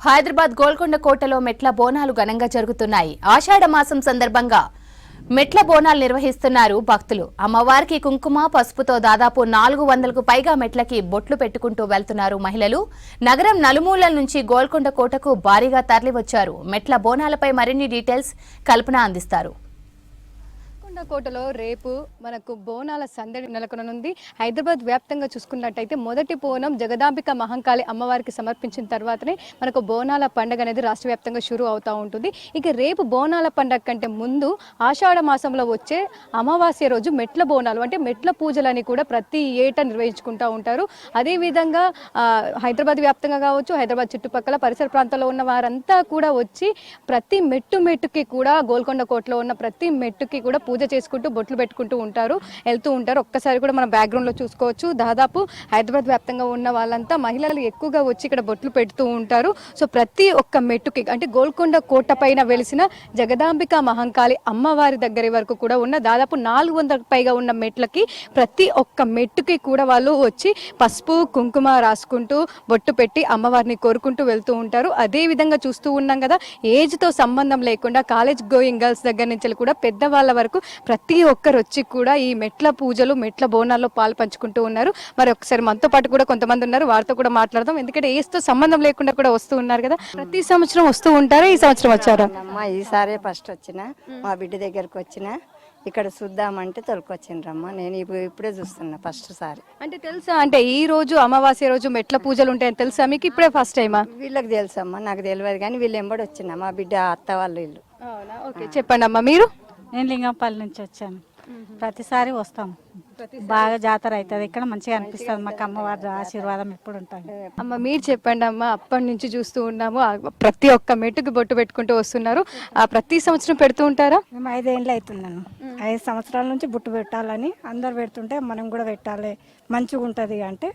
హైదరాబాద్ గోల్కొండ కోటలో మెట్ల బోనాలు ఘనంగా జరుగుతున్నాయి. ఆషాఢ మాసం సందర్భంగా మెట్ల బోనాలు నిర్వహిస్తున్నారు భక్తులు. అమ్మవారికి కుంకుమ పసుపుతో దాదాపు 400కు పైగా మెట్లకి బొట్లు పెట్టుకుంటూ వెళ్తున్నారు మహిళలు. నగరం నలుమూలల నుంచి గోల్కొండ కోటకు భారీగా తరలివచ్చారు. మెట్ల బోనాలపై మరిన్ని డీటెయిల్స్ కల్పన అందిస్తారు. కోటలో రేపు మనకు బోనాల సందడి నెలకొననుంది. హైదరాబాద్ వ్యాప్తంగా చూసుకున్నట్టయితే మొదటి బోనం జగదాంబిక మహంకాళి అమ్మవారికి సమర్పించిన తర్వాతనే మనకు బోనాల పండుగ అనేది రాష్ట్ర వ్యాప్తంగా షురూ అవుతూ ఉంటుంది. ఇక రేపు బోనాల పండుగ కంటే ముందు ఆషాఢ మాసంలో వచ్చే అమావాస్య రోజు మెట్ల బోనాలు అంటే మెట్ల పూజలని కూడా ప్రతి ఏటా నిర్వహించుకుంటూ ఉంటారు. అదేవిధంగా హైదరాబాద్ వ్యాప్తంగా కావచ్చు, హైదరాబాద్ చుట్టుపక్కల పరిసర ప్రాంతాల్లో ఉన్న వారంతా కూడా వచ్చి ప్రతి మెట్టుకి కూడా గోల్కొండ కోటలో ఉన్న ప్రతి మెట్టుకి కూడా పూజ చేసుకుంటూ బొట్లు పెట్టుకుంటూ వెళ్తూ ఉంటారు. ఒక్కసారి కూడా మనం బ్యాక్గ్రౌండ్ లో చూసుకోవచ్చు. దాదాపు హైదరాబాద్ వ్యాప్తంగా ఉన్న వాళ్ళంతా మహిళలు ఎక్కువగా వచ్చి ఇక్కడ బొట్లు పెడుతూ ఉంటారు. సో ప్రతి ఒక్క మెట్టుకి అంటే గోల్కొండ కోట పైన వెలిసిన జగదాంబిక మహంకాళి అమ్మవారి దగ్గర వరకు కూడా ఉన్న దాదాపు 400కు పైగా ఉన్న మెట్లకి ప్రతి ఒక్క మెట్టుకి కూడా వాళ్ళు వచ్చి పసుపు కుంకుమ రాసుకుంటూ బొట్టు పెట్టి అమ్మవారిని కోరుకుంటూ వెళ్తూ ఉంటారు. అదే విధంగా చూస్తూ ఉన్నాం కదా, ఏజ్ తో సంబంధం లేకుండా కాలేజ్ గోయింగ్ గర్ల్స్ దగ్గర నుంచి కూడా పెద్దవాళ్ళ వరకు ప్రతి ఒక్కరు వచ్చి కూడా ఈ మెట్ల పూజలు మెట్ల బోనాల్లో పాలు పంచుకుంటూ ఉన్నారు. మరి ఒకసారి మనతో పాటు కూడా కొంతమంది ఉన్నారు, వారితో కూడా మాట్లాడదాం. ఎందుకంటే ఏజ్తో సంబంధం లేకుండా కూడా వస్తూ ఉన్నారు కదా. ప్రతి సంవత్సరం వస్తూ ఉంటారా? ఈ సంవత్సరం వచ్చారా? ఈసారే ఫస్ట్ వచ్చిన మా బిడ్డ దగ్గరకు వచ్చిన ఇక్కడ చూద్దామంటే తొలకొచ్చిండ్రమ్మా. నేను ఇప్పుడే చూస్తున్నా ఫస్ట్ సారి. అంటే తెలుసా, అంటే ఈ రోజు అమావాస్య రోజు మెట్ల పూజలు ఉంటాయని తెలుసా మీకు? ఇప్పుడే ఫస్ట్ టైమా? వీళ్ళకి తెలుసమ్మా, నాకు తెలియదు కానీ వీళ్ళు ఎంబడి వచ్చిన మా బిడ్డ అత్త వాళ్ళు ఇల్లు. ఓకే, చెప్పండి అమ్మా. మీరు? నేను లింగంపల్లి నుంచి వచ్చాను. ప్రతిసారి వస్తాం, బాగా జాతర అవుతుంది ఇక్కడ, మంచిగా అనిపిస్తుంది. మాకు అమ్మవారి ఆశీర్వాదం ఎప్పుడు ఉంటుంది. అమ్మ మీరు చెప్పండి అమ్మ, అప్పటి నుంచి చూస్తూ ఉన్నాము ప్రతి ఒక్క మెట్టుకు బొట్టు పెట్టుకుంటూ వస్తున్నారు. ప్రతి సంవత్సరం పెడుతూ ఉంటారా? మేము 5 ఏళ్ళు అవుతున్నాను. 5 సంవత్సరాల నుంచి బొట్టు పెట్టాలని అందరు పెడుతుంటే మనం కూడా పెట్టాలి, మంచిగా ఉంటుంది అంటే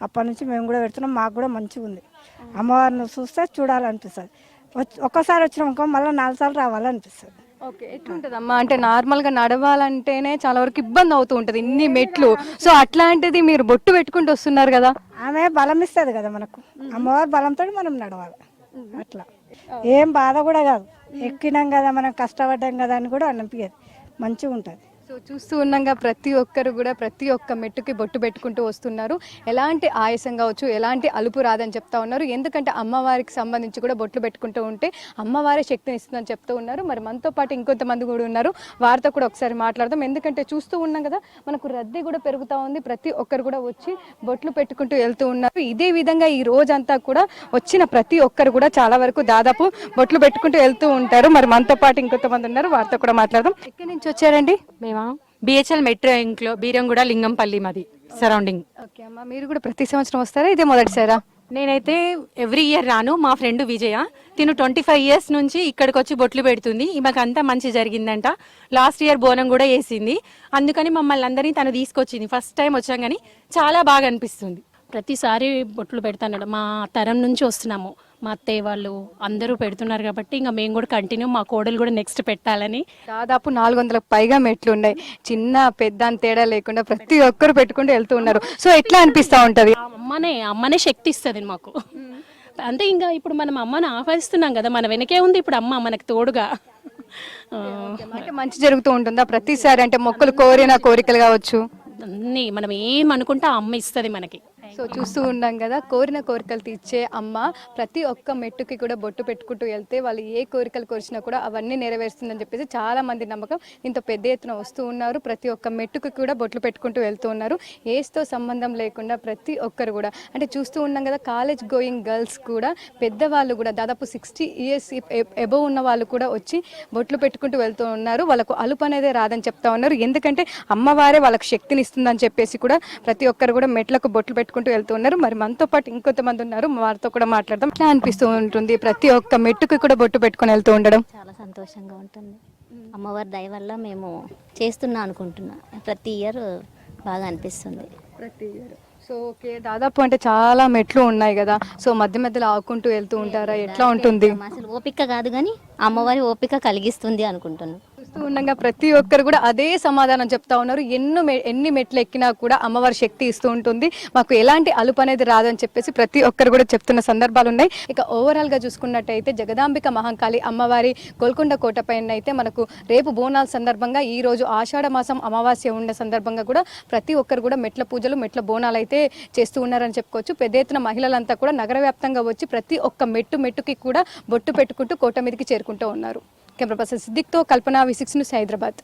అప్పటి నుంచి మేము కూడా పెడుతున్నాం. మాకు కూడా మంచిగా ఉంది. అమ్మవారిని చూస్తే చూడాలనిపిస్తుంది. ఒక్కసారి వచ్చినాక మళ్ళీ 4 సార్లు రావాలనిపిస్తుంది. ఓకే, ఎట్లుంటదమ్మా అంటే నార్మల్గా నడవాలంటేనే చాలా వరకు ఇబ్బంది అవుతూ ఉంటుంది, ఇన్ని మెట్లు. సో అట్లాంటిది మీరు బొట్టు పెట్టుకుంటూ వస్తున్నారు కదా. ఆమె బలం ఇస్తుంది కదా మనకు, అమ్మవారి బలంతో మనం నడవాలి. అట్లా ఏం బాధ కూడా కాదు. ఎక్కినాం కదా, మనం కష్టపడ్డాం కదా అని కూడా అనిపించదు, మంచిగా ఉంటుంది. సో చూస్తూ ఉన్నాగా ప్రతి ఒక్కరు కూడా ప్రతి ఒక్క మెట్టుకి బొట్టు పెట్టుకుంటూ వస్తున్నారు. ఎలాంటి ఆయాసం కావచ్చు, ఎలాంటి అలుపు రాదని చెప్తా ఉన్నారు. ఎందుకంటే అమ్మవారికి సంబంధించి కూడా బొట్లు పెట్టుకుంటూ ఉంటే అమ్మవారే శక్తిని ఇస్తుందని చెప్తూ ఉన్నారు. మరి మనతో పాటు ఇంకొంతమంది కూడా ఉన్నారు, వారితో కూడా ఒకసారి మాట్లాడదాం. ఎందుకంటే చూస్తూ ఉన్నాం కదా, మనకు రద్దీ కూడా పెరుగుతూ ఉంది. ప్రతి ఒక్కరు కూడా వచ్చి బొట్లు పెట్టుకుంటూ వెళ్తూ ఉన్నారు. ఇదే విధంగా ఈ రోజంతా కూడా వచ్చిన ప్రతి ఒక్కరు కూడా చాలా వరకు దాదాపు బొట్లు పెట్టుకుంటూ వెళ్తూ ఉంటారు. మరి మనతో పాటు ఇంకొంతమంది ఉన్నారు, వారితో కూడా మాట్లాడదాం. ఎక్కడి నుంచి వచ్చారండి? బిహెచ్ఎల్ మెట్రో ఇంట్లో బీరంగూడ లింగంపల్లి మాది సరౌండింగ్. ఓకే అమ్మా, మీరు కూడా ప్రతి సంవత్సరం వస్తారా? ఇదే మొదటిసారా? నేనైతే ఎవ్రీ ఇయర్ రాను. మా ఫ్రెండ్ విజయ, తిను 25 ఇయర్స్ నుంచి ఇక్కడికి వచ్చి బొట్లు పెడుతుంది. ఈమెకు అంతా మంచి జరిగిందంట. లాస్ట్ ఇయర్ బోనం కూడా వేసింది. అందుకని మమ్మల్ని అందరినీ తను తీసుకొచ్చింది. ఫస్ట్ టైం వచ్చాం కానీ చాలా బాగా అనిపిస్తుంది. ప్రతిసారి బొట్లు పెడతాను. మా తరం నుంచి వస్తున్నాము, మా అత్తయ్య వాళ్ళు అందరూ పెడుతున్నారు కాబట్టి ఇంకా మేము కూడా కంటిన్యూ, మా కోడలు కూడా నెక్స్ట్ పెట్టాలని. దాదాపు 400కు పైగా మెట్లు ఉన్నాయి. చిన్న పెద్ద అని తేడా లేకుండా ప్రతి ఒక్కరు పెట్టుకుంటూ వెళ్తూ ఉన్నారు. సో ఎట్లా అనిపిస్తూ ఉంటది? అమ్మనే శక్తి ఇస్తుంది మాకు. అంటే ఇంకా ఇప్పుడు మనం అమ్మని ఆహ్వానిస్తున్నాం కదా, మన వెనకే ఉంది ఇప్పుడు అమ్మ మనకు తోడుగా. అంటే మంచి జరుగుతూ ఉంటుందా ప్రతిసారి? అంటే మొక్కలు కోరిన కోరికలు కావచ్చు, అన్నీ మనం ఏమనుకుంటే అమ్మ ఇస్తుంది మనకి. సో చూస్తూ ఉన్నాం కదా, కోరిన కోరికలు తీర్చే అమ్మ ప్రతి ఒక్క మెట్టుకి కూడా బొట్టు పెట్టుకుంటూ వెళ్తే వాళ్ళు ఏ కోరికలు కోరిచినా కూడా అవన్నీ నెరవేరుస్తుందని చెప్పేసి చాలా మంది నమ్మకం. ఇంత పెద్ద ఎత్తున వస్తూ ఉన్నారు. ప్రతి ఒక్క మెట్టుకు కూడా బొట్లు పెట్టుకుంటూ వెళ్తూ ఉన్నారు. ఏజ్తో సంబంధం లేకుండా ప్రతి ఒక్కరు కూడా, అంటే చూస్తూ ఉన్నాం కదా, కాలేజ్ గోయింగ్ గర్ల్స్ కూడా, పెద్దవాళ్ళు కూడా దాదాపు 60 ఇయర్స్ ఎబోవ్ ఉన్న వాళ్ళు కూడా వచ్చి బొట్లు పెట్టుకుంటూ వెళ్తూ ఉన్నారు. వాళ్ళకు అలుపు అనేది రాదని చెప్తా ఉన్నారు. ఎందుకంటే అమ్మవారే వాళ్ళకి శక్తిని ఇస్తుందని చెప్పేసి కూడా ప్రతి ఒక్కరు కూడా మెట్లకు బొట్లు పెట్టుకుంటూ వెళ్తున్నారు. మరి మనతో పాటు ఇంకొంతమంది ఉన్నారు, వారితో కూడా మాట్లాడదాం. ఎట్లా అనిపిస్తూ ఉంటుంది ప్రతి ఒక్క మెట్టుకు కూడా బొట్టు పెట్టుకుని వెళ్తూ ఉండడం? చాలా సంతోషంగా ఉంటుంది. అమ్మవారి దయ వల్ల మేము చేస్తున్నా అనుకుంటున్నా. ప్రతి ఇయర్ బాగా అనిపిస్తుంది. ప్రతి ఇయర్. సో ఓకే, దాదాపు అంటే చాలా మెట్లు ఉన్నాయి కదా, సో మధ్య మధ్యలో ఆకుంటూ వెళ్తూ ఉంటారా? ఎట్లా ఉంటుంది? అసలు ఓపిక కాదు కానీ అమ్మవారి ఓపిక కలిగిస్తుంది అనుకుంటున్నాను. చూస్తూ ఉండగా ప్రతి ఒక్కరు కూడా అదే సమాధానం చెప్తా ఉన్నారు. ఎన్ని మెట్లు ఎక్కినా కూడా అమ్మవారి శక్తి ఇస్తూ ఉంటుంది, మాకు ఎలాంటి అలుపు అనేది రాదని చెప్పేసి ప్రతి ఒక్కరు కూడా చెప్తున్న సందర్భాలు ఉన్నాయి. ఇక ఓవరాల్ గా చూసుకున్నట్టయితే జగదాంబిక మహంకాళి అమ్మవారి గోల్కొండ కోట పైన అయితే మనకు రేపు బోనాల సందర్భంగా ఈ రోజు ఆషాఢ మాసం అమావాస్య ఉన్న సందర్భంగా కూడా ప్రతి ఒక్కరు కూడా మెట్ల పూజలు మెట్ల బోనాలు అయితే చేస్తూ ఉన్నారని చెప్పుకోవచ్చు. పెద్ద ఎత్తున మహిళలంతా కూడా నగర వ్యాప్తంగా వచ్చి ప్రతి ఒక్క మెట్టుకి కూడా బొట్టు పెట్టుకుంటూ కోట మీదకి చేరుకుంటూ ఉన్నారు. కెమెరా పర్సన్ సిద్దిక్తో కల్పన, V6 న్యూస్, హైదరాబాద్.